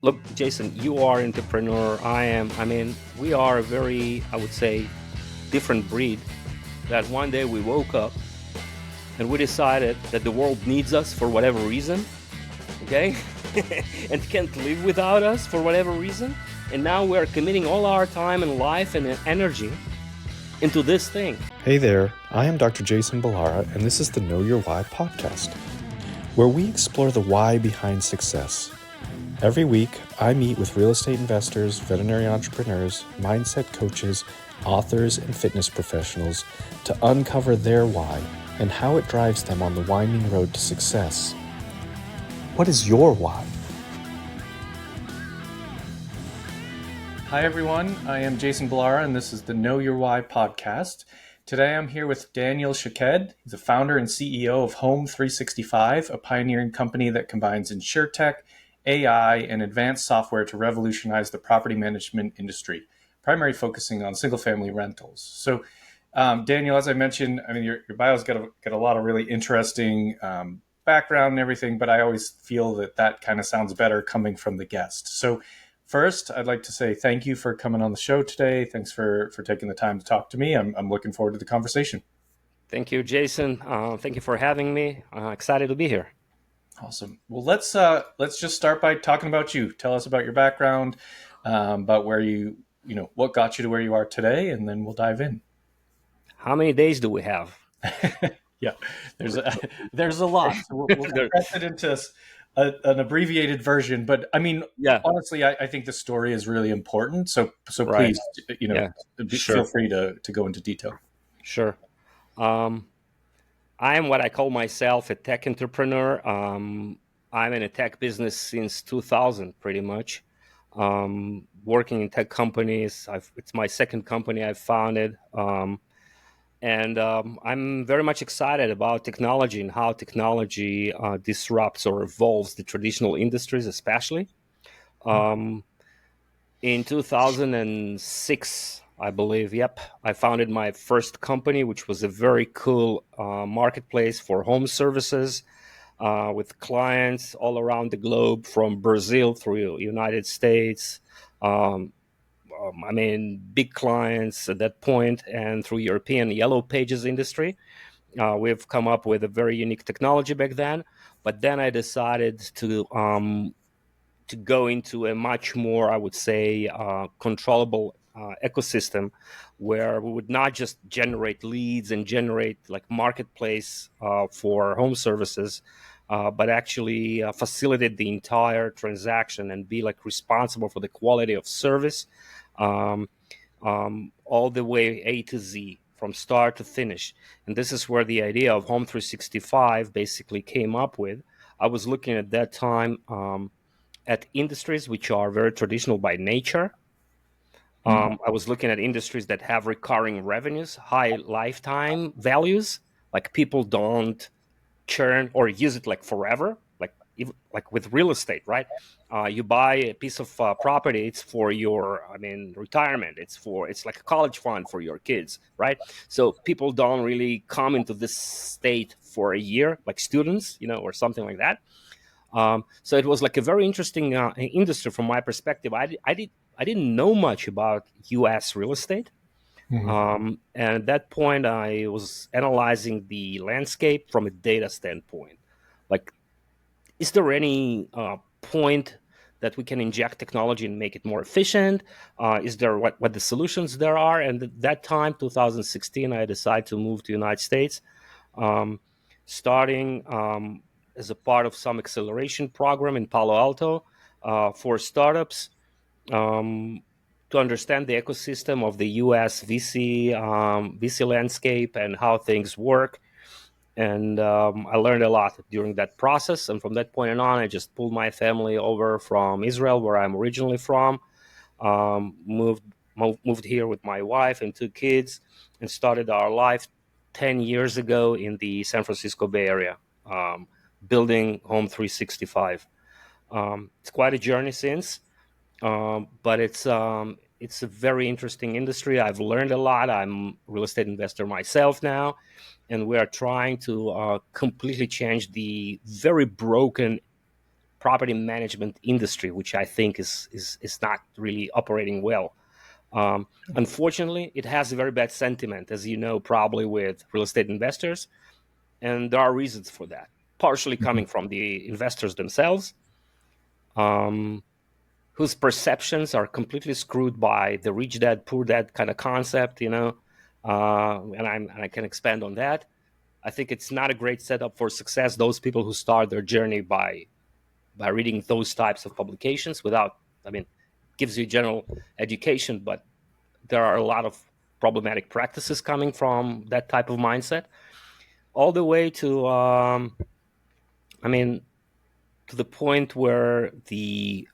Look, Jason, you are entrepreneur. I am. I mean, we are a very, I would say, different breed. That one day we woke up and we decided that the world needs us for whatever reason, okay, and can't live without us for whatever reason. And now we're committing all our time and life and energy into this thing. Hey there, I am Dr. Jason Balara, and this is the Know Your Why podcast, where we explore the why behind success. Every week, I meet with real estate investors, veterinary entrepreneurs, mindset coaches, authors, and fitness professionals to uncover their why and how it drives them on the winding road to success. What is your why? Hi, everyone. I am Jason Balara, and this is the Know Your Why podcast. Today, I'm here with Daniel Chiquette. He's the founder and CEO of Home 365, a pioneering company that combines insurtech, AI, and advanced software to revolutionize the property management industry, primarily focusing on single-family rentals. So, Daniel, as I mentioned, I mean, your bio's got a lot of really interesting background and everything, but I always feel that kind of sounds better coming from the guest. So, first, I'd like to say thank you for coming on the show today. Thanks for taking the time to talk to me. I'm looking forward to the conversation. Thank you, Jason. Thank you for having me. Excited to be here. Awesome. Well, let's just start by talking about you. Tell us about your background, about where what got you to where you are today, and then we'll dive in. How many days do we have? Yeah, there's a lot. So we'll compress it into an abbreviated version. But I mean, Yeah. honestly, I think the story is really important. So Right. please, Sure. feel free to go into detail. Sure. I am what I call myself a tech entrepreneur. I'm in a tech business since 2000, pretty much. Working in tech companies. It's my second company I've founded. And I'm very much excited about technology and how technology disrupts or evolves the traditional industries, especially. Um, in 2006, I believe, I founded my first company, which was a very cool marketplace for home services with clients all around the globe, from Brazil through United States. Um, I mean, big clients at that point, and through European Yellow Pages industry. We've come up with a very unique technology back then, but then I decided to go into a much more, I would say, controllable ecosystem, where we would not just generate leads and generate like marketplace for home services, but actually facilitate the entire transaction and be like responsible for the quality of service, um, all the way A to Z, from start to finish. And this is where the idea of Home 365 basically came up with. I was looking at that time at industries which are very traditional by nature. I was looking at industries that have recurring revenues, high lifetime values, like people don't churn or use it like forever, like even, like with real estate, right? You buy a piece of property, it's for your, I mean, retirement. It's like a college fund for your kids, right? So people don't really come into this state for a year, like students, or something like that. So it was like a very interesting industry from my perspective. I didn't know much about U.S. real estate, and at that point, I was analyzing the landscape from a data standpoint. Like, is there any point that we can inject technology and make it more efficient? Is there what the solutions there are? And at that time, 2016, I decided to move to the United States, um, starting as a part of some acceleration program in Palo Alto for startups, um, to understand the ecosystem of the U.S. VC landscape and how things work. And I learned a lot during that process. And from that point on, I just pulled my family over from Israel, where I'm originally from, moved here with my wife and two kids, and started our life 10 years ago in the San Francisco Bay Area, building Home 365. It's quite a journey since, but it's a very interesting industry. I've learned a lot. I'm a real estate investor myself now, and we are trying to completely change the very broken property management industry, which I think is not really operating well. Unfortunately, it has a very bad sentiment, as you know, probably with real estate investors, and there are reasons for that. Partially Mhm. coming from the investors themselves, um, whose perceptions are completely screwed by the rich dad, poor dad kind of concept, and I can expand on that. I think it's not a great setup for success. Those people who start their journey by reading those types of publications without, I mean, gives you general education, but there are a lot of problematic practices coming from that type of mindset, all the way to, I mean, to the point where the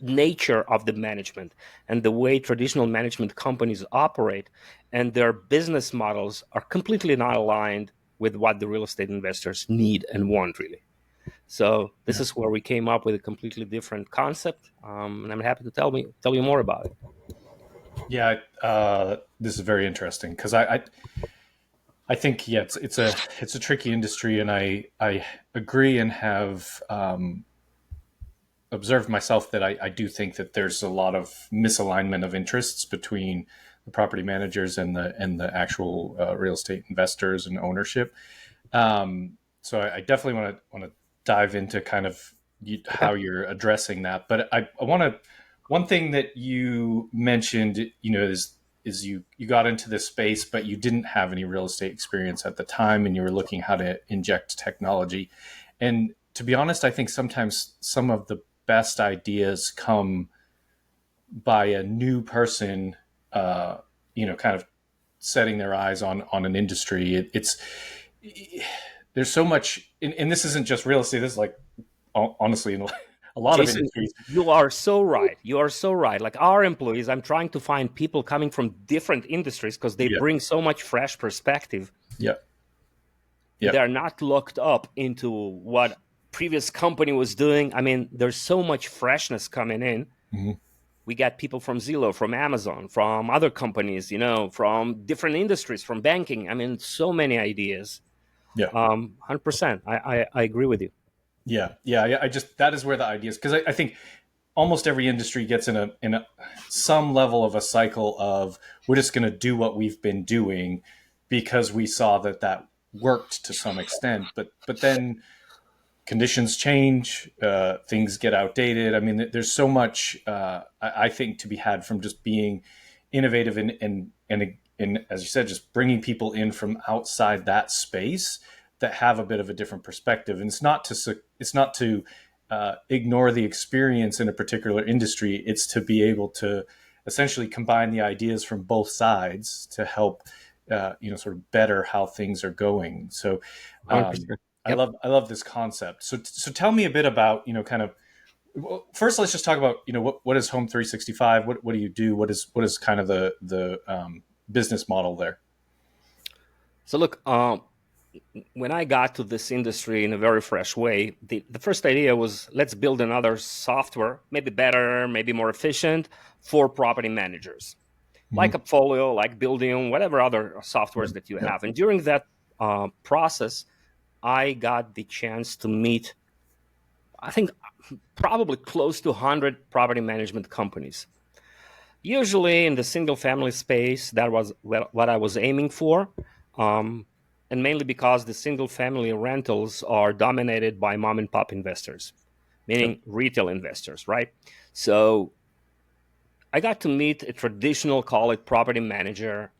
nature of the management and the way traditional management companies operate and their business models are completely not aligned with what the real estate investors need and want, really. So this Yeah. is where we came up with a completely different concept, and I'm happy to tell you more about it. Yeah, this is very interesting because I think yeah, it's a tricky industry, and I agree and have observed myself that I do think that there's a lot of misalignment of interests between the property managers and the actual real estate investors and ownership. So I definitely want to dive into kind of Yeah. how you're addressing that. But I want to one thing that you mentioned, is you got into this space, but you didn't have any real estate experience at the time, and you were looking how to inject technology. And to be honest, I think sometimes some of the best ideas come by a new person, uh, kind of setting their eyes on an industry. It's there's so much, and this isn't just real estate. This is like honestly in a lot of Jason, industries. you are so right. You are so right. Like our employees, I'm trying to find people coming from different industries because they Yeah, bring so much fresh perspective, yeah, and yeah. they're not locked up into what previous company was doing. I mean, there's so much freshness coming in. Mhm. We got people from Zillow, from Amazon, from other companies, from different industries, from banking. I mean, so many ideas. Yeah, 100%. I agree with you. yeah, yeah. I just that is where the ideas, because I think almost every industry gets in a some level of a cycle of we're just going to do what we've been doing because we saw that worked to some extent, but then conditions change, things get outdated. I mean, there's so much I think to be had from just being innovative and as you said, just bringing people in from outside that space that have a bit of a different perspective. And it's not to ignore the experience in a particular industry. It's to be able to essentially combine the ideas from both sides to help sort of better how things are going. So um, 100%. Yep. I love this concept. So tell me a bit about kind of, well, first let's just talk about what is Home 365. What do you do? What is kind of the business model there? So look, when I got to this industry in a very fresh way, the first idea was let's build another software, maybe better, maybe more efficient for property managers, Hmm. like Upfolio, like Buildium, whatever other Yeah, softwares that you yeah, have. And during that process, I got the chance to meet, I think, probably close to 100 property management companies. Usually in the single family space, that was what I was aiming for. Um, and mainly because the single family rentals are dominated by mom and pop investors, okay. meaning retail investors, right? So I got to meet a traditional, call it property manager,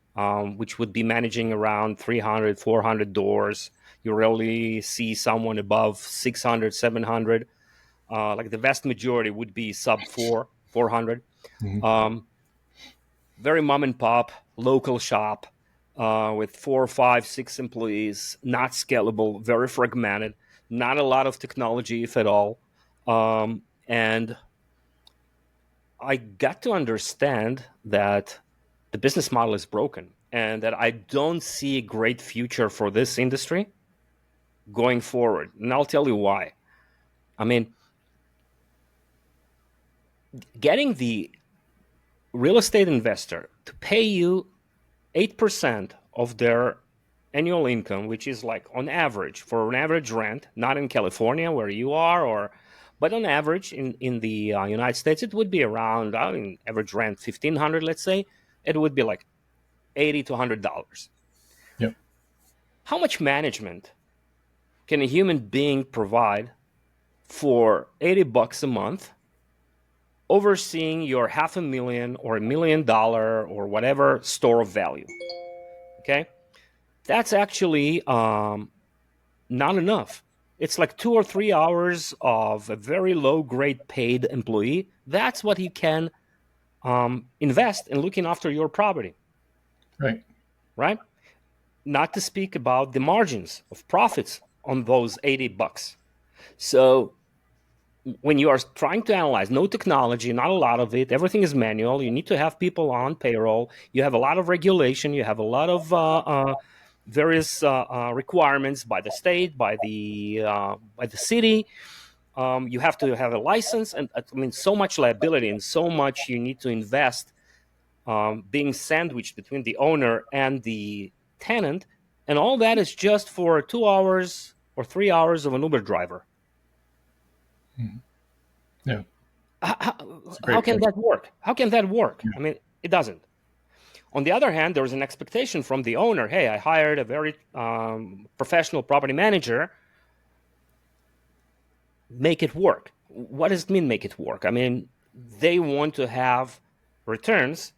which would be managing around 300, 400 doors. You rarely see someone above 600, 700. Like the vast majority would be sub 400. Hmm. Um, Very mom and pop, local shop with 4, 5, 6 employees, not scalable, very fragmented, not a lot of technology, if at all. And I got to understand that the business model is broken and that I don't see a great future for this industry going forward. And I'll tell you why. I mean, getting the real estate investor to pay you 8% of their annual income, which is like on average for an average rent, not in California where you are, but on average in the United States, it would be around average rent 1,500, let's say. It would be like $80 to $100. Yep. How much management can a human being provide for $80 a month, overseeing your $500,000 or $1 million or whatever store of value? Okay, that's actually not enough. It's like 2 or 3 hours of a very low grade paid employee. That's what he can invest in looking after your property, Right. right? Not to speak about the margins of profits on those $80. So when you are trying to analyze, no technology, not a lot of it, everything is manual. You need to have people on payroll. You have a lot of regulation. You have a lot of various requirements by the state, by the city. You have to have a license, and I mean, so much liability and so much you need to invest, being sandwiched between the owner and the tenant, and all that is just for 2 hours or 3 hours of an Uber driver. Yeah. How, It's a how great can point. that work? How can that work? Yeah. I mean, it doesn't. On the other hand, there's an expectation from the owner. Hey, I hired a very professional property manager. Make it work. What does it mean, make it work? I mean, they want to have returns.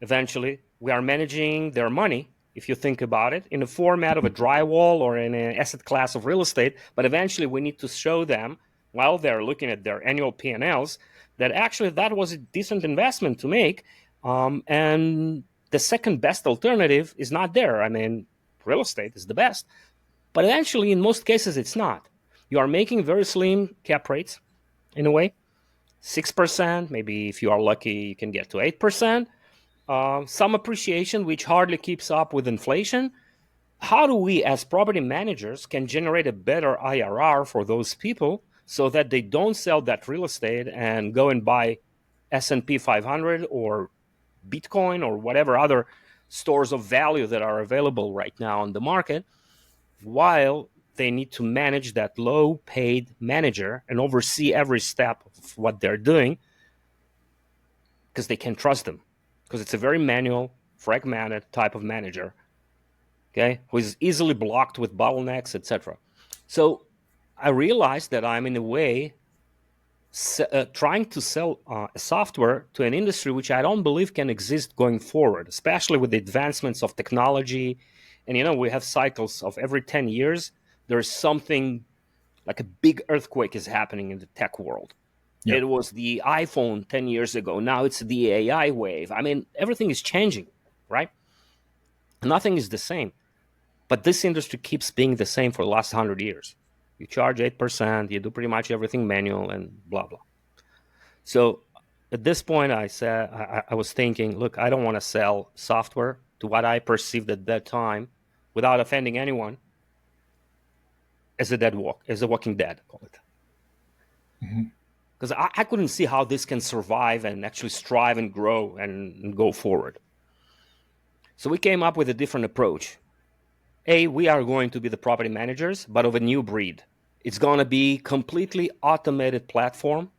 Eventually, we are managing their money, if you think about it, in the format of a drywall or in an asset class of real estate. But eventually, we need to show them, while they're looking at their annual P&Ls, that actually that was a decent investment to make. And the second best alternative is not there. I mean, real estate is the best. But eventually, in most cases, it's not. You are making very slim cap rates, in a way, 6%. Maybe if you are lucky, you can get to 8%. Some appreciation, which hardly keeps up with inflation. How do we, as property managers, can generate a better IRR for those people so that they don't sell that real estate and go and buy S&P 500 or Bitcoin or whatever other stores of value that are available right now on the market, while they need to manage that low paid manager and oversee every step of what they're doing because they can't trust them, because it's a very manual, fragmented type of manager, okay, who is easily blocked with bottlenecks, etc. So I realized that I'm in a way trying to sell a software to an industry which I don't believe can exist going forward, especially with the advancements of technology. And we have cycles of every 10 years there's something like a big earthquake is happening in the tech world. Yep. It was the iPhone 10 years ago. Now it's the AI wave. I mean, everything is changing, right? Nothing is the same. But this industry keeps being the same for the last 100 years. You charge 8%, you do pretty much everything manual and blah, blah. So at this point, I was thinking, look, I don't want to sell software to what I perceived at that time, without offending anyone, as a walking dead, call it. Because I couldn't see how this can survive and actually strive and grow and go forward. So we came up with a different approach. We are going to be the property managers, but of a new breed. It's going to be completely automated platform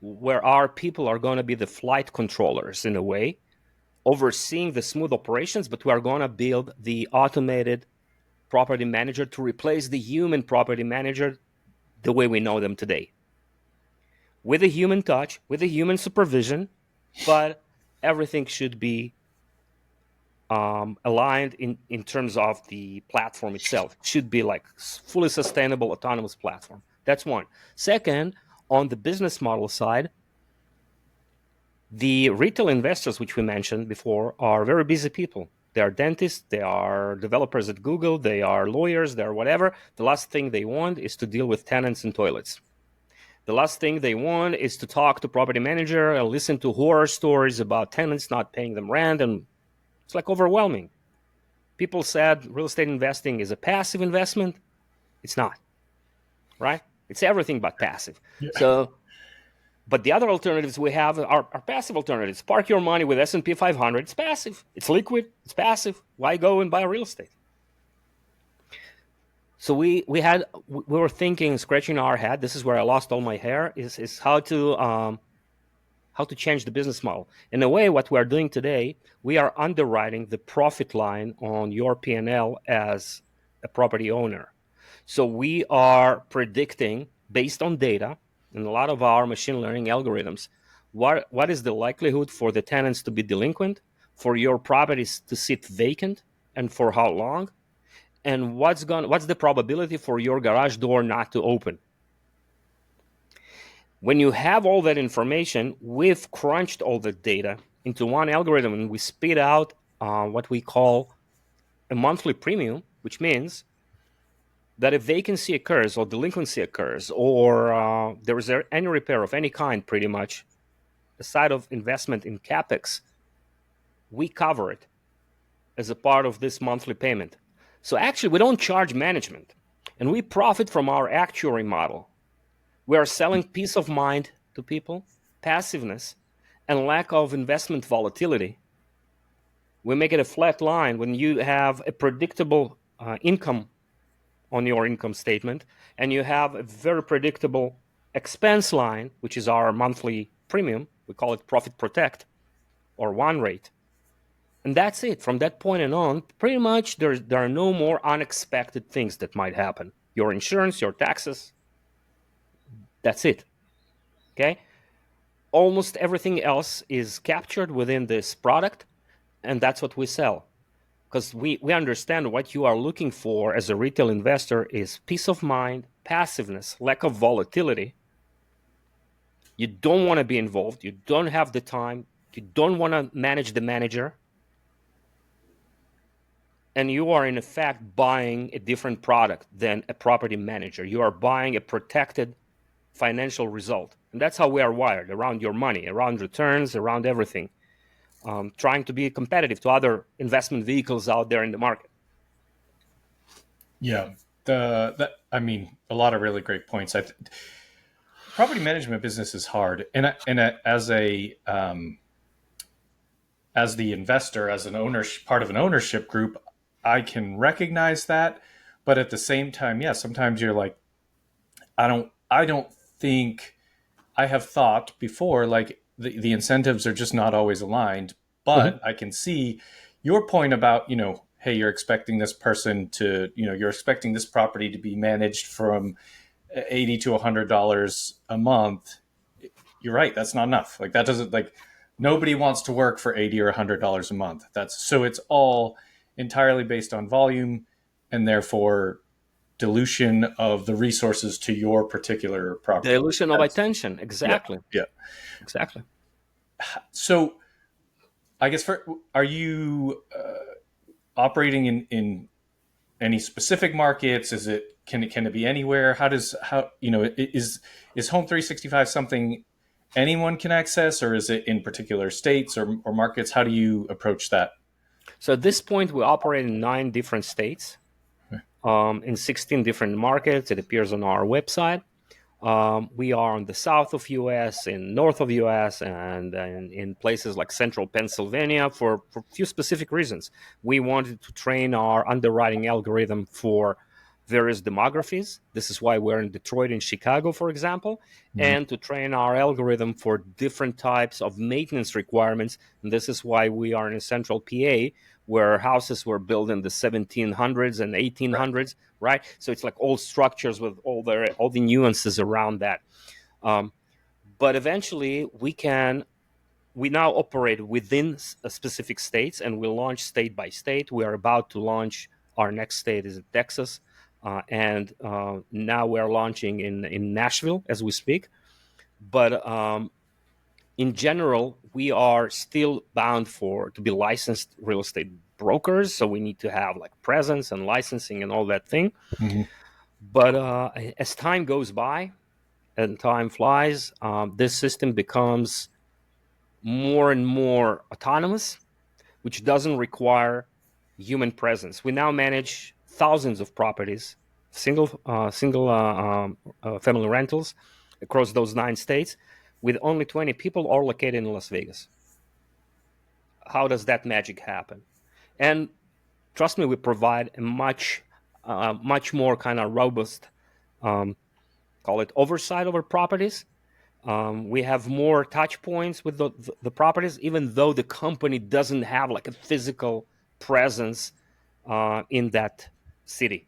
where our people are going to be the flight controllers in a way, overseeing the smooth operations, but we are going to build the automated property manager to replace the human property manager the way we know them today. With a human touch, with a human supervision, but everything should be aligned in terms of the platform itself. It should be like fully sustainable, autonomous platform. That's one. Second, on the business model side, the retail investors, which we mentioned before, are very busy people. They are dentists, they are developers at Google, they are lawyers, they are whatever. The last thing they want is to deal with tenants and toilets. The last thing they want is to talk to property manager and listen to horror stories about tenants not paying them rent, and it's like overwhelming. People said real estate investing is a passive investment. It's not, right? It's everything but passive. Yeah. So, but the other alternatives we have are passive alternatives. Park your money with S&P 500. It's passive. It's liquid. It's passive. Why go and buy real estate? So we were thinking, scratching our head. This is where I lost all my hair. Is how to change the business model. In a way, what we are doing today, we are underwriting the profit line on your P&L as a property owner. So we are predicting based on data and a lot of our machine learning algorithms, what is the likelihood for the tenants to be delinquent, for your properties to sit vacant, and for how long, and what's the probability for your garage door not to open. When you have all that information, we've crunched all the data into one algorithm and we spit out what we call a monthly premium, which means that if vacancy occurs or delinquency occurs or there is any repair of any kind, pretty much, aside of investment in capex, we cover it as a part of this monthly payment. So actually, we don't charge management, and we profit from our actuary model. We are selling peace of mind to people, passiveness, and lack of investment volatility. We make it a flat line when you have a predictable income on your income statement, and you have a very predictable expense line, which is our monthly premium. We call it Profit Protect or one rate. And that's it. From that point on, pretty much there are no more unexpected things that might happen. Your insurance, your taxes, that's it. Okay? Almost everything else is captured within this product, and that's what we sell. Because we understand what you are looking for as a retail investor is peace of mind, passiveness, lack of volatility. You don't want to be involved. You don't have the time. You don't want to manage the manager. And you are, in effect, buying a different product than a property manager. You are buying a protected financial result. And that's how we are wired, around your money, around returns, around everything. Trying to be competitive to other investment vehicles out there in the market. Yeah, I mean, a lot of really great points. Property management business is hard, and as the investor, as an owner, part of an ownership group, I can recognize that. But at the same time, yeah, sometimes you're like, I don't think I have thought before, like the incentives are just not always aligned. But I can see your point about, hey, you're expecting this person to, you're expecting this property to be managed from $80 to $100 a month. You're right. That's not enough. Like that doesn't, like, nobody wants to work for $80 or $100 a month. So it's all entirely based on volume and therefore dilution of the resources to your particular property. Dilution of attention. Exactly. Yeah. Exactly. So I guess are you operating in any specific markets? Can it be anywhere? Is Home 365 something anyone can access, or is it in particular states or markets? How do you approach that? So at this point, we operate in 9 different states, in 16 different markets. It appears on our website. We are in the south of U.S., in north of U.S., and in places like central Pennsylvania for a few specific reasons. We wanted to train our underwriting algorithm for various demographies. This is why we're in Detroit and Chicago, for example, and to train our algorithm for different types of maintenance requirements. And this is why we are in central PA, where houses were built in the 1700s and 1800s, right? So it's like all structures with all the nuances around that. But eventually, we now operate within specific states, and we launch state by state. We are about to launch, our next state is Texas, and now we're launching in Nashville as we speak. But in general, we are still bound to be licensed real estate brokers, so we need to have like presence and licensing and all that thing. But as time goes by and time flies, this system becomes more and more autonomous, which doesn't require human presence. We now manage thousands of properties, single family rentals across those 9 states, with only 20 people, all located in Las Vegas. How does that magic happen? And trust me, we provide a much much more kind of robust, um, call it oversight over properties. We have more touch points with the properties, even though the company doesn't have like a physical presence in that city.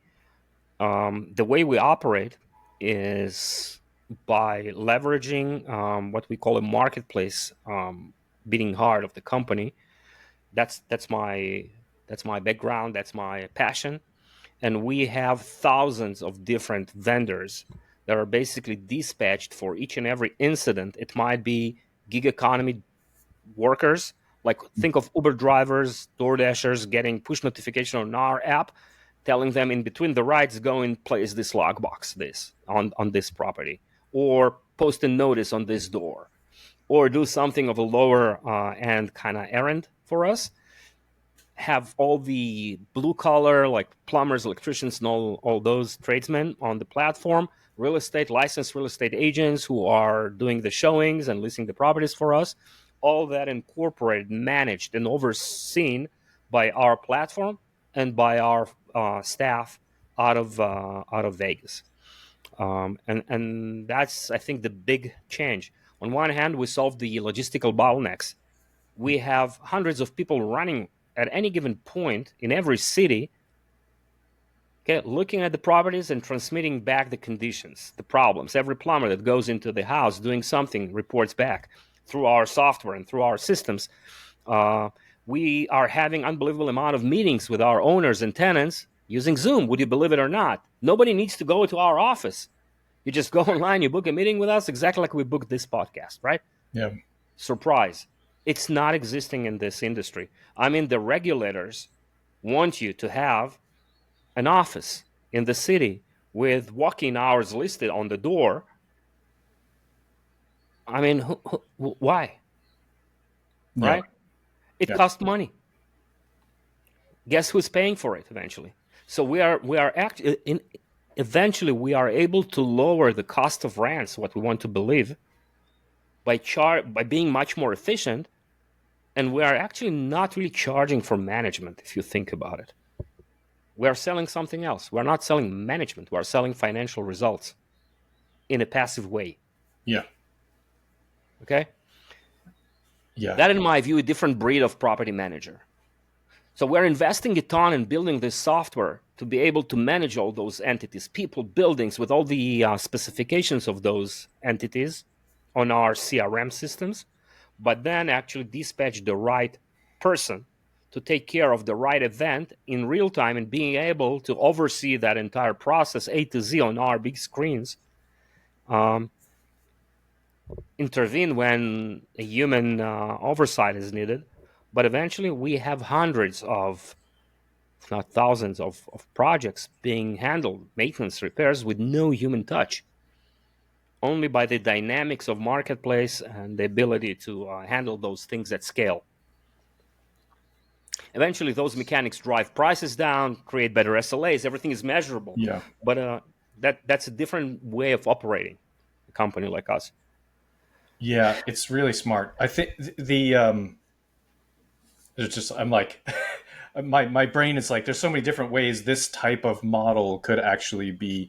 The way we operate is by leveraging what we call a marketplace beating heart of the company. That's my background. That's my passion, and we have thousands of different vendors that are basically dispatched for each and every incident. It might be gig economy workers, like think of Uber drivers, DoorDashers getting push notification on our app telling them in between the rides, go and place this lockbox this on this property, or post a notice on this door, or do something of a lower end kind of errand for us. Have all the blue collar like plumbers, electricians, and all those tradesmen on the platform, real estate licensed real estate agents who are doing the showings and listing the properties for us, all that incorporated, managed, and overseen by our platform and by our staff out of Vegas. And that's, I think, the big change. On one hand, we solved the logistical bottlenecks. We have hundreds of people running at any given point in every city, okay, looking at the properties and transmitting back the conditions, the problems. Every plumber that goes into the house doing something reports back through our software and through our systems. We are having unbelievable amount of meetings with our owners and tenants using Zoom. Would you believe it or not? Nobody needs to go to our office. You just go online, you book a meeting with us, exactly like we booked this podcast, right? Yeah. Surprise. It's not existing in this industry. I mean, the regulators want you to have an office in the city with walk-in hours listed on the door. I mean, why? Yeah. Right? It Yeah. costs money. Guess who's paying for it eventually? So we are actually eventually we are able to lower the cost of rents, what we want to believe, by being much more efficient. And we are actually not really charging for management, if you think about it. We are selling something else. We're not selling management. We're selling financial results in a passive way. Yeah. Okay? Yeah. That, in my view, a different breed of property manager. So we're investing a ton in building this software to be able to manage all those entities, people, buildings, with all the specifications of those entities on our CRM systems, but then actually dispatch the right person to take care of the right event in real time and being able to oversee that entire process A to Z on our big screens. Intervene when a human oversight is needed. But eventually, we have hundreds of, if not thousands, of projects being handled, maintenance, repairs, with no human touch, only by the dynamics of marketplace and the ability to handle those things at scale. Eventually, those mechanics drive prices down, create better SLAs. Everything is measurable. Yeah. But that's a different way of operating a company like us. Yeah. It's really smart. I think there's just, I'm like, my brain is like, there's so many different ways this type of model could actually be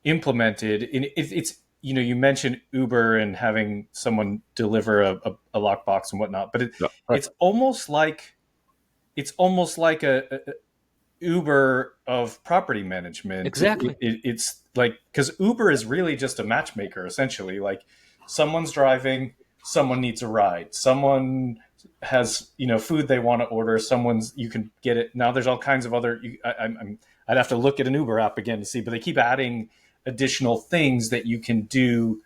implemented. And it's, you mentioned Uber and having someone deliver a lockbox and whatnot, but Yeah, right. it's almost like a Uber of property management. Exactly. It's like, because Uber is really just a matchmaker, essentially. Like, someone's driving, someone needs a ride, someone has food they want to order, you can get it now. There's all kinds of other. I'd have to look at an Uber app again to see, but they keep adding additional things that you can do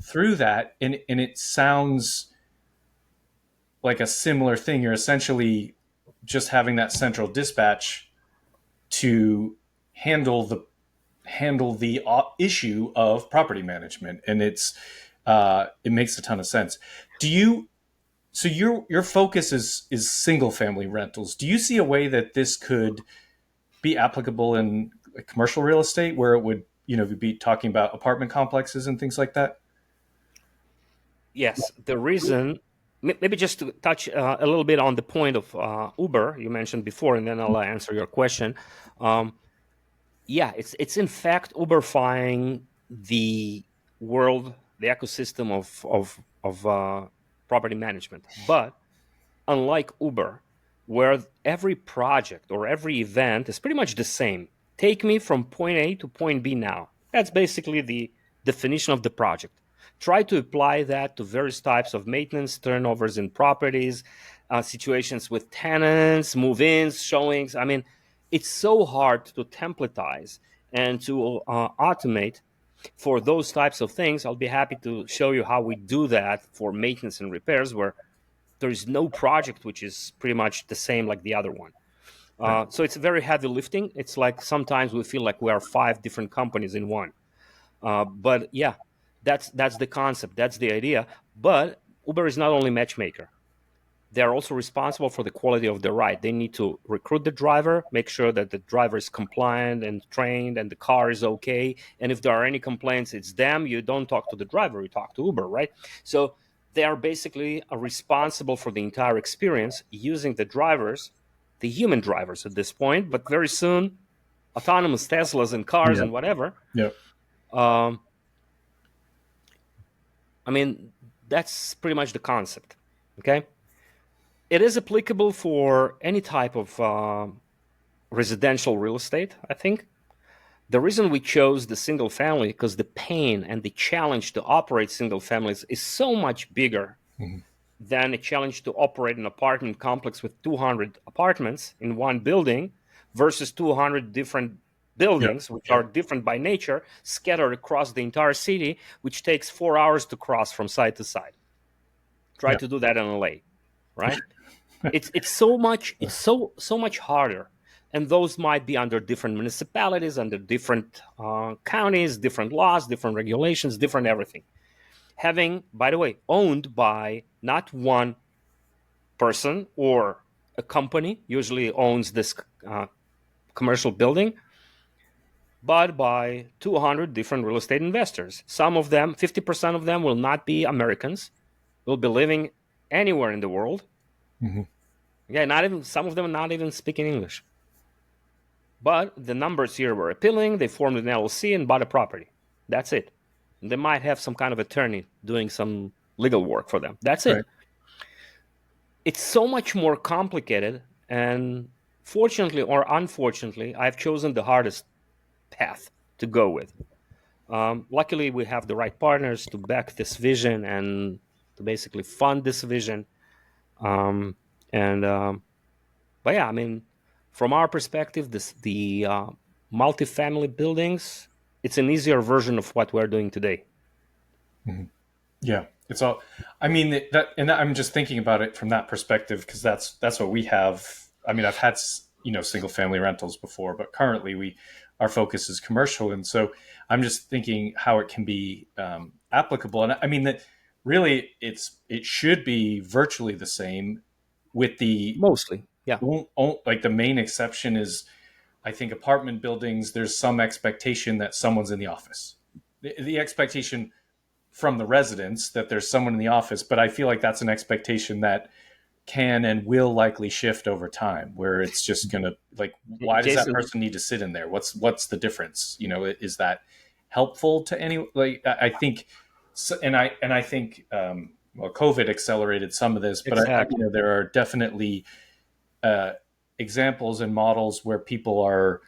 through that, and it sounds like a similar thing. You're essentially just having that central dispatch to handle the issue of property management, and it makes a ton of sense. Do you? So your focus is single family rentals. Do you see a way that this could be applicable in commercial real estate, where it would be talking about apartment complexes and things like that? Yes, the reason, maybe just to touch a little bit on the point of Uber you mentioned before, and then I'll answer your question. Um, Yeah, it's in fact Uberifying the world, the ecosystem of property management. But unlike Uber, where every project or every event is pretty much the same. Take me from point A to point B now. That's basically the definition of the project. Try to apply that to various types of maintenance, turnovers in properties, situations with tenants, move ins, showings. I mean, it's so hard to templatize and to automate for those types of things. I'll be happy to show you how we do that for maintenance and repairs, where there is no project which is pretty much the same like the other one. Right. So it's very heavy lifting. It's like sometimes we feel like we are five different companies in one. But yeah, that's the concept. That's the idea. But Uber is not only matchmaker. They are also responsible for the quality of the ride. They need to recruit the driver, make sure that the driver is compliant and trained and the car is okay. And if there are any complaints, it's them. You don't talk to the driver, you talk to Uber, right? So they are basically responsible for the entire experience using the drivers, the human drivers at this point, but very soon, autonomous Teslas and cars Yeah. and whatever. Yeah. Um, I mean, that's pretty much the concept. Okay. It is applicable for any type of residential real estate, I think. The reason we chose the single family because the pain and the challenge to operate single families is so much bigger Mhm. than a challenge to operate an apartment complex with 200 apartments in one building versus 200 different Yeah. buildings, which are different by nature, scattered across the entire city, which takes 4 hours to cross from side to side. Try Yeah. to do that in LA, right? It's so much so much harder, and those might be under different municipalities, under different counties, different laws, different regulations, different everything. Having, by the way, owned by not one person or a company usually owns this commercial building, but by 200 different real estate investors. Some of them, 50% of them, will not be Americans, will be living anywhere in the world. Mhm. Yeah, not even some of them not even speaking English. But the numbers here were appealing. They formed an LLC and bought a property. That's it. They might have some kind of attorney doing some legal work for them. That's Right. it. It's so much more complicated. And fortunately or unfortunately, I've chosen the hardest path to go with. Luckily, we have the right partners to back this vision and to basically fund this vision. Um, and But yeah, I mean, from our perspective, the multifamily buildings, it's an easier version of what we're doing today. Mhm. Yeah, it's all. I mean that, and I'm just thinking about it from that perspective because that's what we have. I mean, I've had single family rentals before, but currently our focus is commercial, and so I'm just thinking how it can be applicable. And I mean that really, it should be virtually the same, with the Mostly, yeah, like the main exception is I think apartment buildings. There's some expectation that someone's in the office. The expectation from the residents that there's someone in the office, but I feel like that's an expectation that can and will likely shift over time, where it's just going to, like, why does that Jason. person need to sit in there? What's the difference? Is that helpful to any, like, I think and I think well, COVID accelerated some of this, but Exactly. there are definitely uh, examples and models where people are,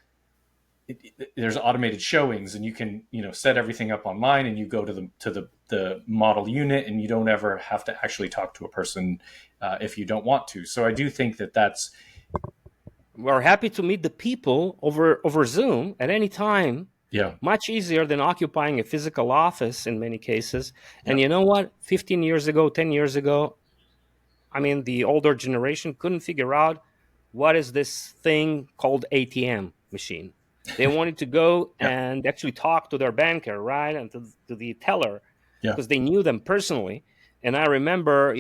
there's automated showings, and you can set everything up online, and you go to the model unit, and you don't ever have to actually talk to a person if you don't want to. So I do think that that's We're happy to meet the people over Zoom at any time. yeah, Much easier than occupying a physical office in many cases. yeah, And you know what? 15 years ago, 10 years ago, I mean, the older generation couldn't figure out what is this thing called ATM machine. They wanted to go yeah, and actually talk to their banker, right, and to the teller, yeah, because they knew them personally. And I remember,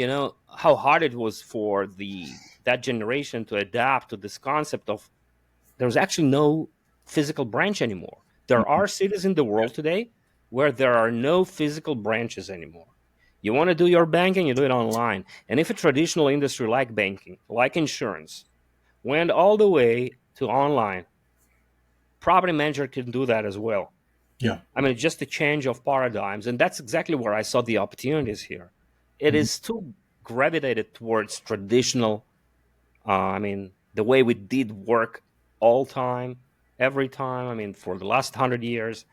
how hard it was for the that generation to adapt to this concept of there's actually no physical branch anymore. There mhm, are cities in the world today where there are no physical branches anymore. You want to do your banking, you do it online. And if a traditional industry like banking, like insurance, went all the way to online, property manager can do that as well. Yeah. I mean, just a change of paradigms. And that's exactly where I saw the opportunities here. It Mhm. is too gravitated towards traditional, the way we did work all time, every time. I mean, for the last 100 years,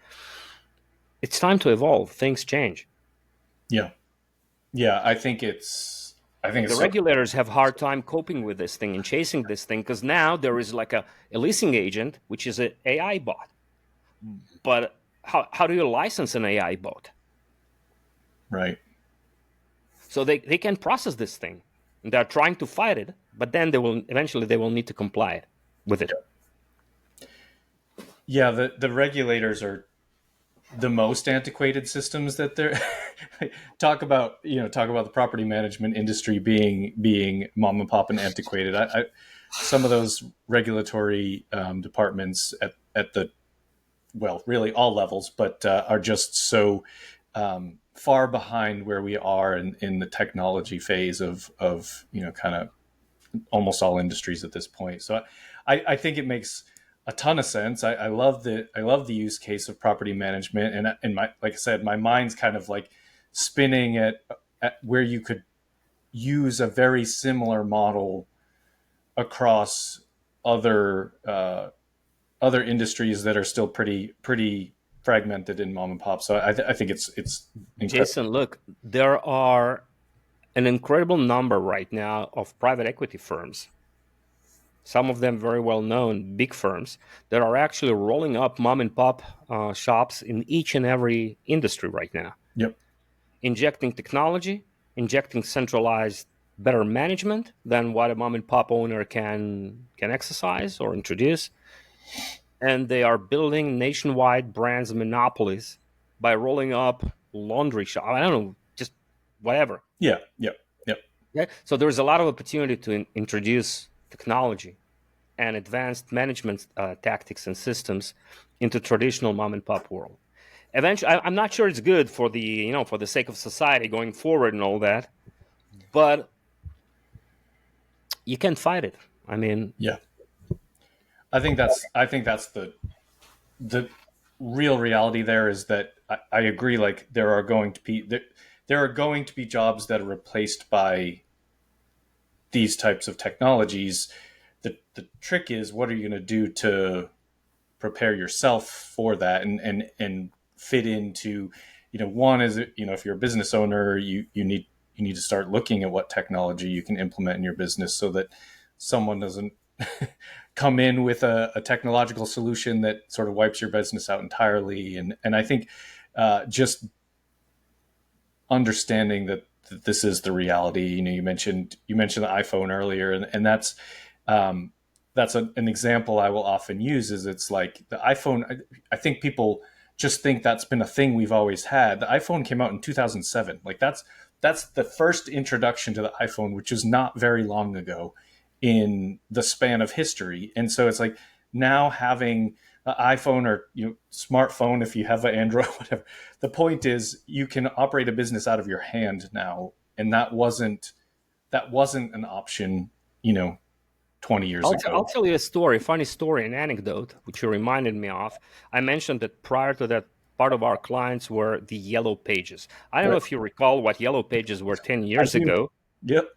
it's time to evolve. Things change. Yeah. Yeah. I think The it's so. regulators have hard time coping with this thing and chasing this thing because now there is like a leasing agent, which is an AI bot. But how do you license an AI bot? Right. So they can process this thing. And they're trying to fight it, but then they will need to comply with it. Yeah. The regulators are the most antiquated systems that they're talk about the property management industry being mom and pop and antiquated. Some of those regulatory departments at the really all levels, but are just so far behind where we are in the technology phase of kind of almost all industries at this point. So I think it makes a ton of sense. I love the use case of property management, and my like I said, my mind's kind of like spinning at where you could use a very similar model across other other industries that are still pretty fragmented in mom and pop. So I think it's incredible. Jason, look, there are an incredible number right now of private equity firms, some of them very well known, big firms, that are actually rolling up mom and pop shops in each and every industry right now, Yep. injecting technology, injecting centralized better management than what a mom and pop owner can exercise or introduce. And they are building nationwide brands and monopolies by rolling up laundry shop. I don't know, just whatever. Yeah. Yep. Yep. Okay? So there's a lot of opportunity to introduce technology and advanced management tactics and systems into traditional mom and pop world. Eventually, I'm not sure it's good for for the sake of society going forward and all that, but you can't fight it. I mean, Yeah. I think that's the real reality there is that I agree. Like there are going to be jobs that are replaced by these types of technologies. The trick is, what are you going to do to prepare yourself for that and fit into, one is, if you're a business owner, you need to start looking at what technology you can implement in your business so that someone doesn't come in with a technological solution that sort of wipes your business out entirely. And I think just understanding that this is the reality. You mentioned the iPhone earlier, and that's an example I will often use. Is it's like the iPhone. I think people just think that's been a thing we've always had. The iPhone came out in 2007. Like that's the first introduction to the iPhone, which is not very long ago in the span of history. And so it's like now having an iPhone or smartphone, if you have an Android, whatever. The point is you can operate a business out of your hand now, and that wasn't an option, 20 years I'll ago. tell you a story, funny story, an anecdote, which you reminded me of. I mentioned that prior to that, part of our clients were the yellow pages. I don't know Right. if you recall what yellow pages were 10 I years do. ago. Yep.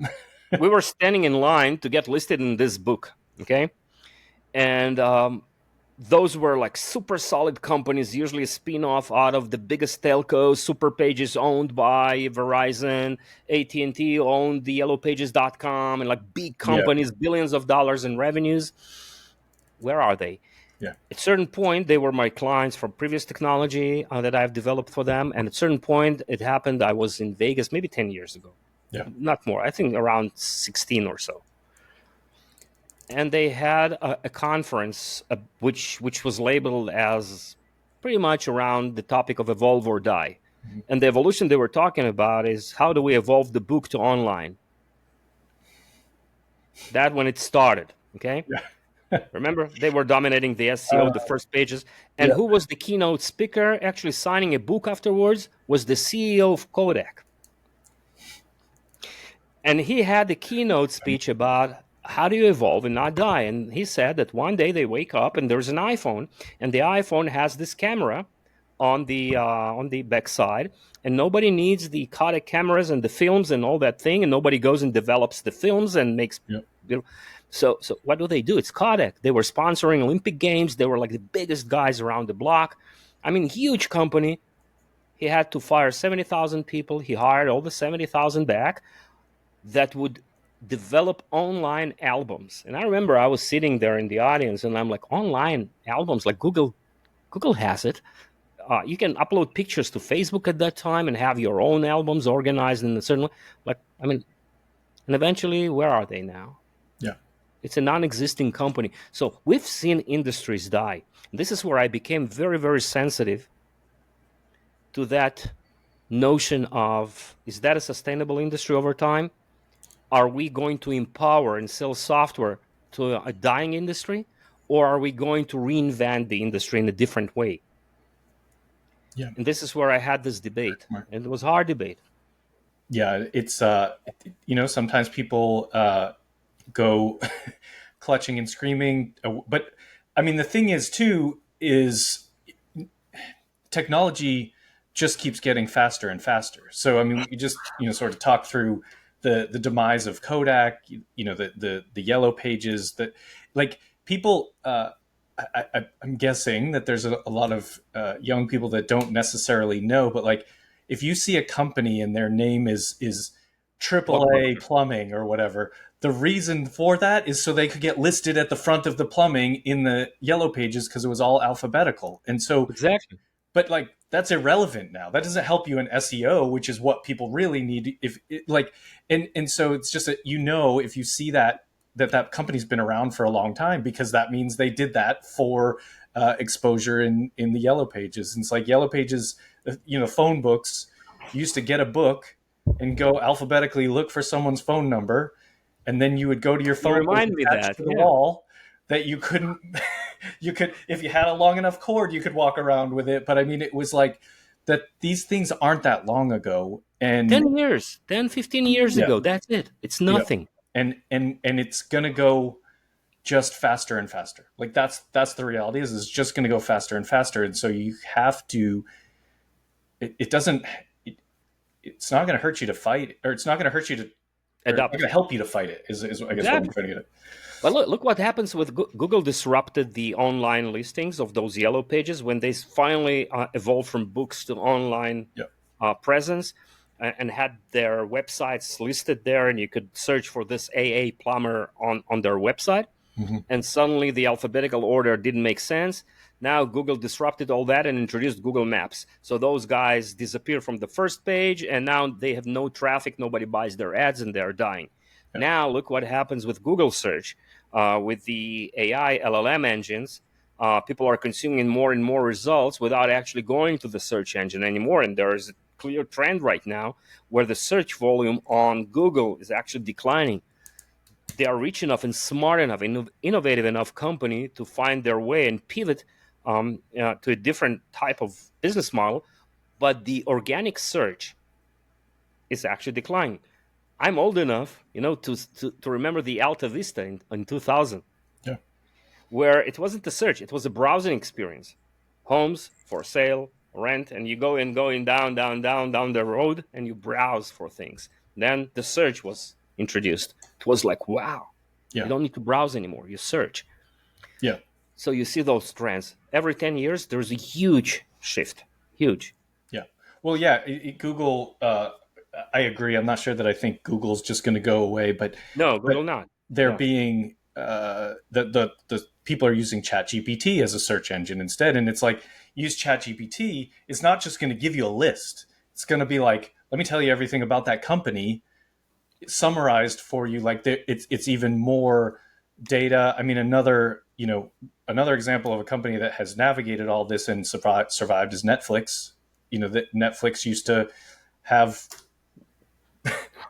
We were standing in line to get listed in this book, okay? And those were like super solid companies, usually a spin-off out of the biggest telcos. Super Pages owned by Verizon, AT&T owned the yellowpages.com, and like big Yeah. companies, billions of dollars in revenues. Where are they? Yeah. At a certain point, they were my clients from previous technology that I've developed for them. And at a certain point, it happened, I was in Vegas maybe 10 years ago, Yeah. not more, I think around 16 or so. And they had a conference which was labeled as pretty much around the topic of evolve or die. Mhm. And the evolution they were talking about is how do we evolve the book to online? That when it started, okay? Yeah. Remember, they were dominating the SEO, the first pages. And Yeah. who was the keynote speaker actually signing a book afterwards was the CEO of Kodak. And he had a keynote speech about how do you evolve and not die? And he said that one day they wake up and there's an iPhone, and the iPhone has this camera on the backside, and nobody needs the Kodak cameras and the films and all that thing, and nobody goes and develops the films and makes. Yeah. You know, so what do? It's Kodak. They were sponsoring Olympic Games. They were like the biggest guys around the block. I mean, huge company. He had to fire 70,000 people. He hired all the 70,000 back that would develop online albums. And I remember I was sitting there in the audience, and I'm like, online albums, like Google has it. You can upload pictures to Facebook at that time and have your own albums organized in a certain way. Like, I mean, and eventually, where are they now? Yeah. It's a non-existing company. So we've seen industries die. This is where I became very, very sensitive to that notion of, is that a sustainable industry over time? Are we going to empower and sell software to a dying industry, or are we going to reinvent the industry in a different way? Yeah. And this is where I had this debate, and it was a hard debate. Yeah, it's sometimes people go clutching and screaming, but I mean the thing is too is technology just keeps getting faster and faster. So I mean we just sort of talk through the demise of Kodak, the yellow pages, that like people. I'm guessing that there's a lot of young people that don't necessarily know, but like if you see a company and their name is AAA plumbing or whatever, the reason for that is so they could get listed at the front of the plumbing in the yellow pages because it was all alphabetical. And so Exactly. but like that's irrelevant now. That doesn't help you in SEO, which is what people really need. And so it's just that if you see that company's been around for a long time, because that means they did that for exposure in the yellow pages. And it's like yellow pages, phone books. You used to get a book and go alphabetically look for someone's phone number, and then you would go to your phone remind me attached that, to the yeah. wall that you couldn't. You could, if you had a long enough cord, you could walk around with it. But I mean, it was like that. These things aren't that long ago, and 15 years ago. That's it. It's nothing. And it's gonna go just faster and faster. Like that's the reality. Is it's just gonna go faster and faster. And so you have to. It doesn't. It's not gonna hurt you to fight, or it's not gonna hurt you to Adapt. It's gonna help you to fight it. Is I guess what I'm trying to get at. But look what happens with Google. Disrupted the online listings of those yellow pages when they finally evolved from books to online presence, and had their websites listed there, and you could search for this AA plumber on their website. Mm-hmm. And suddenly the alphabetical order didn't make sense. Now Google disrupted all that and introduced Google Maps. So those guys disappear from the first page, and now they have no traffic. Nobody buys their ads, and they're dying. Yeah. Now look what happens with Google search. With the AI LLM engines, people are consuming more and more results without actually going to the search engine anymore. And there is a clear trend right now where the search volume on Google is actually declining. They are rich enough and smart enough, innovative enough company to find their way and pivot to a different type of business model. But the organic search is actually declining. I'm old enough, to remember the Alta Vista in 2000, where it wasn't a search; it was a browsing experience. Homes for sale, rent, and you going down the road, and you browse for things. Then the search was introduced. It was like, wow, you don't need to browse anymore; you search. Yeah. So you see those trends every 10 years. There's a huge shift, huge. Yeah. Well, yeah. Google. I agree. I'm not sure that I think Google's just going to go away, but no, Google not. They're being the people are using ChatGPT as a search engine instead, and it's like use ChatGPT. It's not just going to give you a list. It's going to be like, let me tell you everything about that company, summarized for you. Like it's even more data. I mean, another example of a company that has navigated all this and survived is Netflix. That Netflix used to have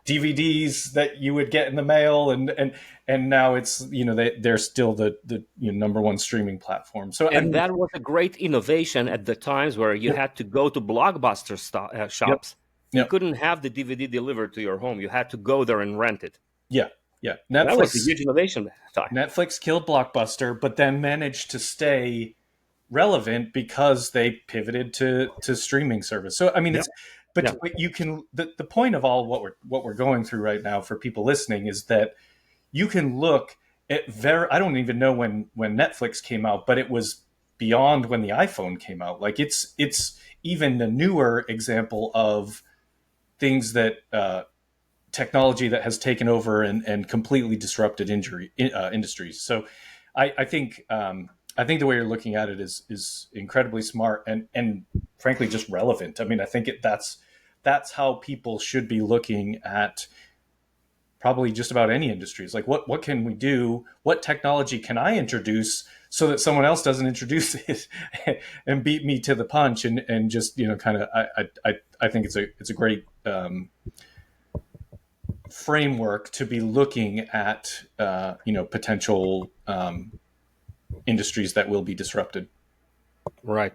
DVDs that you would get in the mail, and now it's they're still the number one streaming platform. So that was a great innovation at the times where you had to go to Blockbuster shops. You couldn't have the DVD delivered to your home. You had to go there and rent it. Yeah, Yeah. That was a huge innovation at the time. Netflix killed Blockbuster, but then managed to stay relevant because they pivoted to streaming service. So I mean, Yeah, it's yeah, but you can the point of all what we're going through right now for people listening is that you can look at I don't even know when Netflix came out, but it was beyond when the iPhone came out. Like it's even a newer example of things that technology that has taken over and completely disrupted industries. So I think I think the way you're looking at it is incredibly smart and frankly just relevant. I mean, I think that's how people should be looking at probably just about any industries. Like what can we do? What technology can I introduce so that someone else doesn't introduce it and beat me to the punch and just kind of I think it's a great framework to be looking at potential industries that will be disrupted. right.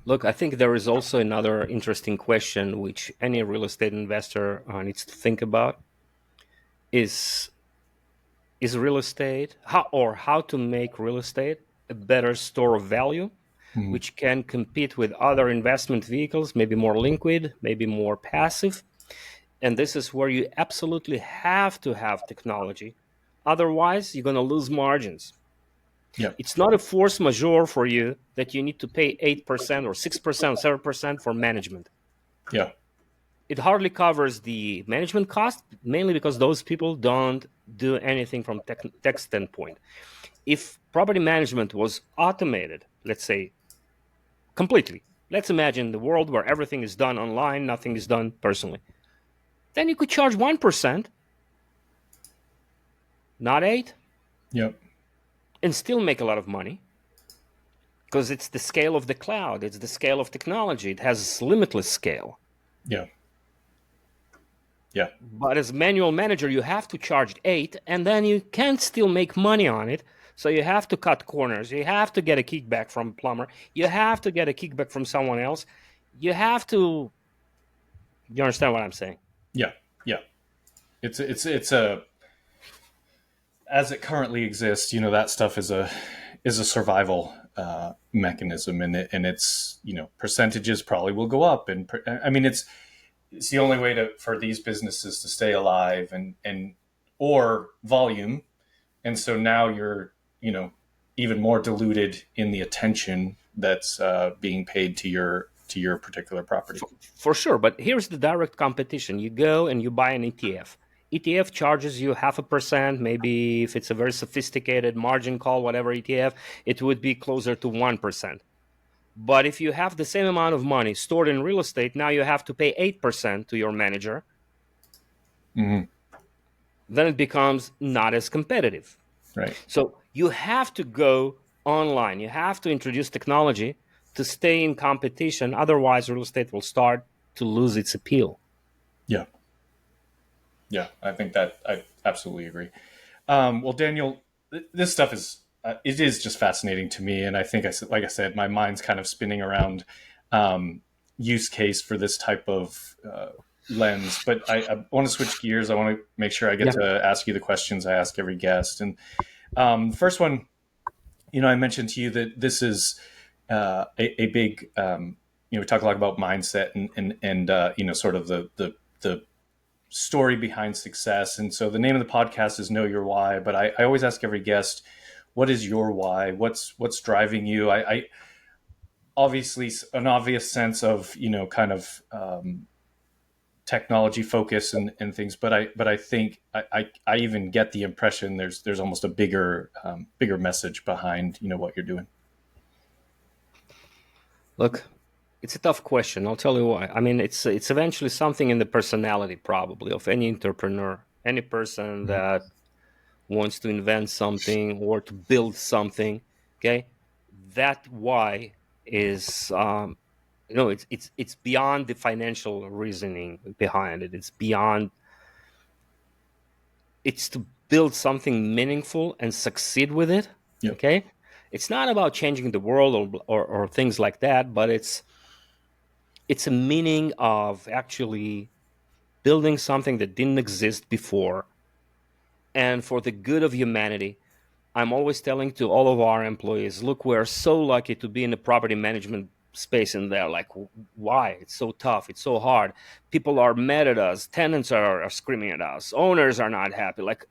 Look, I think there is also another interesting question which any real estate investor needs to think about is real estate how to make real estate a better store of value Mm, which can compete with other investment vehicles, maybe more liquid, maybe more passive. And this is where you absolutely have to have technology. Otherwise, you're going to lose margins. yeah, It's not a force majeure for you that you need to pay 8% or 6% or 7% for management. yeah, It hardly covers the management cost, mainly because those people don't do anything from tech standpoint. If property management was automated, let's say completely, let's imagine the world where everything is done online, nothing is done personally, then you could charge 1%, not 8, yeah, and still make a lot of money because it's the scale of the cloud, it's the scale of technology, it has limitless scale. yeah, yeah, But as manual manager, you have to charge 8, and then you can still make money on it. So you have to cut corners. You have to get a kickback from a plumber. You have to get a kickback from someone else. You have to. You understand what I'm saying? yeah, yeah. It's a as it currently exists, that stuff is a survival mechanism, and it's percentages probably will go up, and I mean it's the only way for these businesses to stay alive and or volume, and so now you're even more diluted in the attention that's being paid to your particular property. For sure. But here's the direct competition. You go and you buy an ETF. ETF charges you 0.5%. Maybe if it's a very sophisticated margin call, whatever ETF, it would be closer to 1%. But if you have the same amount of money stored in real estate, now you have to pay 8% to your manager. Mm-hmm. Then it becomes not as competitive. Right. So you have to go online. You have to introduce technology to stay in competition. Otherwise, real estate will start to lose its appeal. Yeah. Yeah. I think that I absolutely agree. Well, Daniel, this stuff is it is just fascinating to me, and I think like I said, my mind's kind of spinning around use case for this type of lens. But I want to switch gears. I want to make sure I get Yeah. to ask you the questions I ask every guest. And first one, I mentioned to you that this is a big. We talk a lot about mindset and sort of the story behind success. And so the name of the podcast is Know Your Why. But I always ask every guest, what is your why? What's driving you? I obviously an obvious sense of kind of technology focus and things, but I think I even get the impression there's almost a bigger message behind what you're doing. Look, it's a tough question. I'll tell you why. I mean, it's eventually something in the personality probably of any entrepreneur, any person Mhm. that wants to invent something or to build something. Okay, that why is it's beyond the financial reasoning behind it. It's beyond. It's to build something meaningful and succeed with it. Yep. Okay, it's not about changing the world or things like that, but it's a meaning of actually building something that didn't exist before and for the good of humanity. I'm always telling to all of our employees, look, we're so lucky to be in the property management space in there. Like, why? It's so tough. It's so hard. People are mad at us. Tenants are screaming at us. Owners are not happy. Like,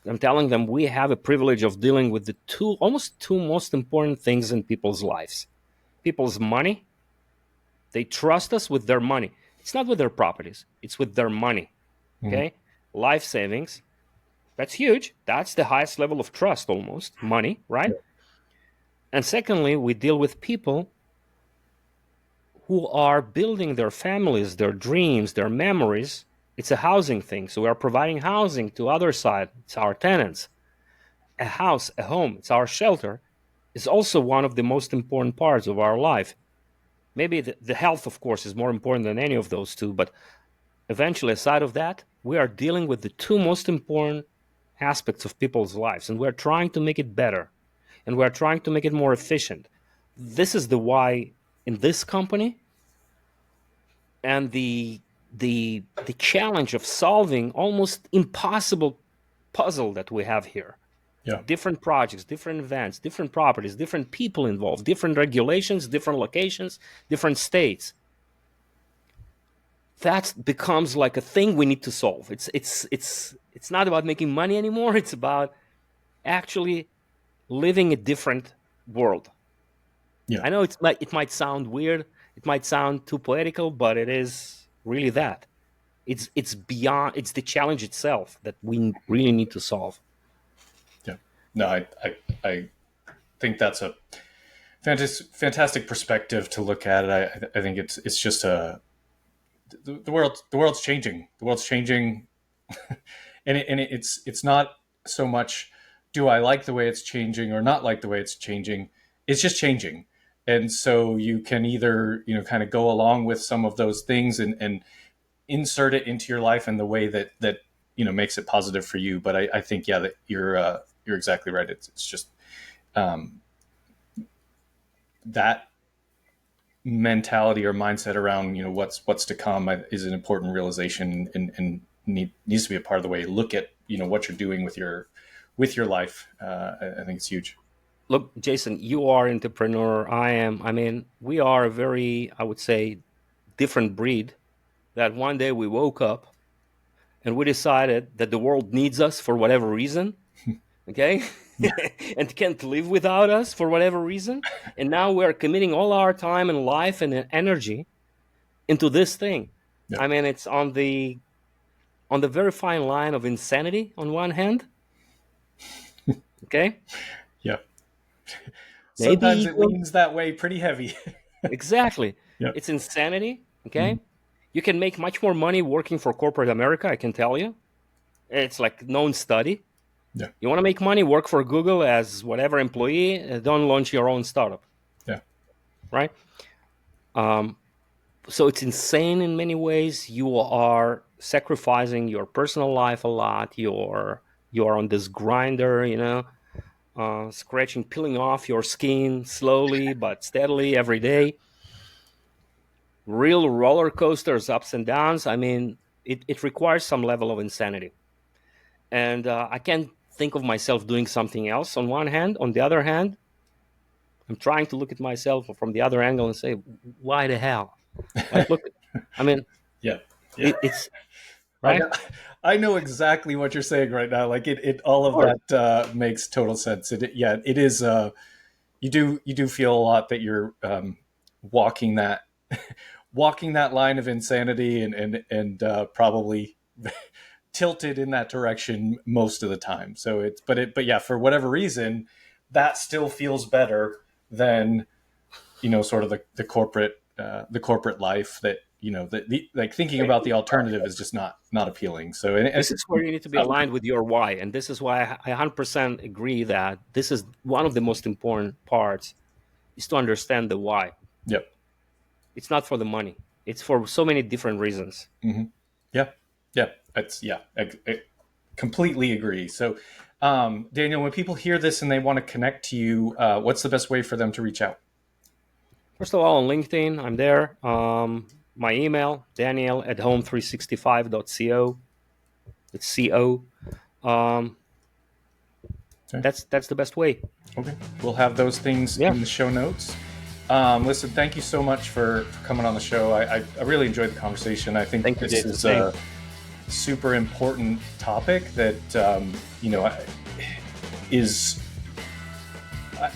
I'm telling them, we have a privilege of dealing with the almost two most important things in people's lives. People's money. They trust us with their money. It's not with their properties. It's with their money. Mhm. Okay. Life savings. That's huge. That's the highest level of trust, almost money, right? Yeah. And secondly, we deal with people who are building their families, their dreams, their memories. It's a housing thing. So we are providing housing to other side. It's our tenants. A house, a home, it's our shelter, is also one of the most important parts of our life. Maybe the health, of course, is more important than any of those two, but eventually, aside of that, we are dealing with the two most important aspects of people's lives, and we're trying to make it better, and we're trying to make it more efficient. This is the why in this company, and the challenge of solving almost impossible puzzle that we have here. Yeah. Different projects, different events, different properties, different people involved, different regulations, different locations, different states. That becomes like a thing we need to solve. It's not about making money anymore. It's about actually living a different world. Yeah. I know it might sound weird, it might sound too poetical, but it is really that. It's beyond. It's the challenge itself that we really need to solve. Yeah. No, I think that's a fantastic perspective to look at it. I think it's just the world's changing. The world's changing, and it's not so much do I like the way it's changing or not like the way it's changing. It's just changing, and so you can either kind of go along with some of those things and insert it into your life in the way that makes it positive for you. But I think that you're exactly right. It's just um, that mentality or mindset around what's to come is an important realization and needs to be a part of the way you look at what you're doing with your life. I think it's huge. Look, Jason, you are an entrepreneur. I am. I mean, we are a very, I would say, different breed. That one day we woke up and we decided that the world needs us for whatever reason, okay, Yeah. and can't live without us for whatever reason. And now we're committing all our time and life and energy into this thing. Yeah. I mean, it's on the very fine line of insanity on one hand, okay, Yeah. maybe Sometimes it ego. leans that way pretty heavy. Exactly. Yeah. It's insanity, Mhm. okay? You can make much more money working for corporate America, I can tell you. It's like known study. Yeah. You want to make money, work for Google as whatever employee, don't launch your own startup, Yeah. right? Um, so it's insane in many ways. You are sacrificing your personal life a lot. You are on this grinder, scratching, peeling off your skin slowly but steadily every day. Real roller coasters, ups and downs. I mean, it requires some level of insanity. And I can't think of myself doing something else on one hand. On the other hand, I'm trying to look at myself from the other angle and say, why the hell? Like, look, I mean, Yeah. Yeah. it's I right. know, I know exactly what you're saying right now. Like it all Of of course. that makes total sense. It is. You do feel a lot that you're walking that walking that line of insanity and probably tilted in that direction most of the time. So but yeah, for whatever reason, that still feels better than sort of the corporate life that like thinking about the alternative is just not appealing. So and This is where you need to be aligned with your why. And this is why I 100% agree that this is one of the most important parts is to understand the why. yep. It's not for the money. It's for so many different reasons. Hmm. Yeah, yeah, I completely agree. So, Daniel, when people hear this and they want to connect to you, what's the best way for them to reach out? First of all, on LinkedIn, I'm there. My email, Daniel at home365.co. It's CO. Um, Okay. that's the best way. Okay. We'll have those things Yeah. in the show notes. Listen, thank you so much for coming on the show. I really enjoyed the conversation. I think Thank you, this Jason. is Same. a super important topic that, is.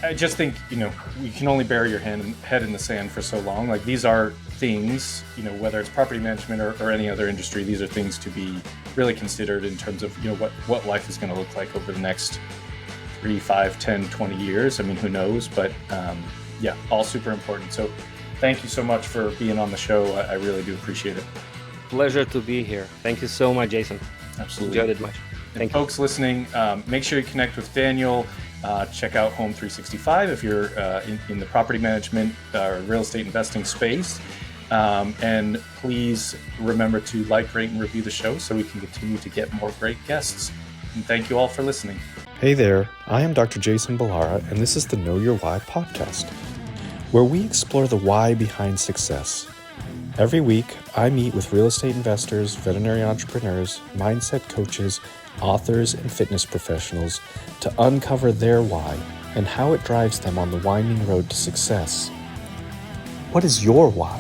I just think, you can only bury your head in the sand for so long. Like, these are things, whether it's property management or any other industry, these are things to be really considered in terms of, what life is going to look like over the next 3, 5, 10, 20 years. I mean, who knows? But yeah, all super important. So thank you so much for being on the show. I really do appreciate it. Pleasure to be here. Thank you so much, Jason. Absolutely. Enjoyed it much. Thank you. Folks listening, make sure you connect with Daniel. Check out Home 365 if you're in the property management or real estate investing space. And please remember to like, rate, and review the show so we can continue to get more great guests. And thank you all for listening. Hey there, I am Dr. Jason Balara, and this is the Know Your Why podcast, where we explore the why behind success. Every week, I meet with real estate investors, veterinary entrepreneurs, mindset coaches, authors, and fitness professionals to uncover their why and how it drives them on the winding road to success. What is your why?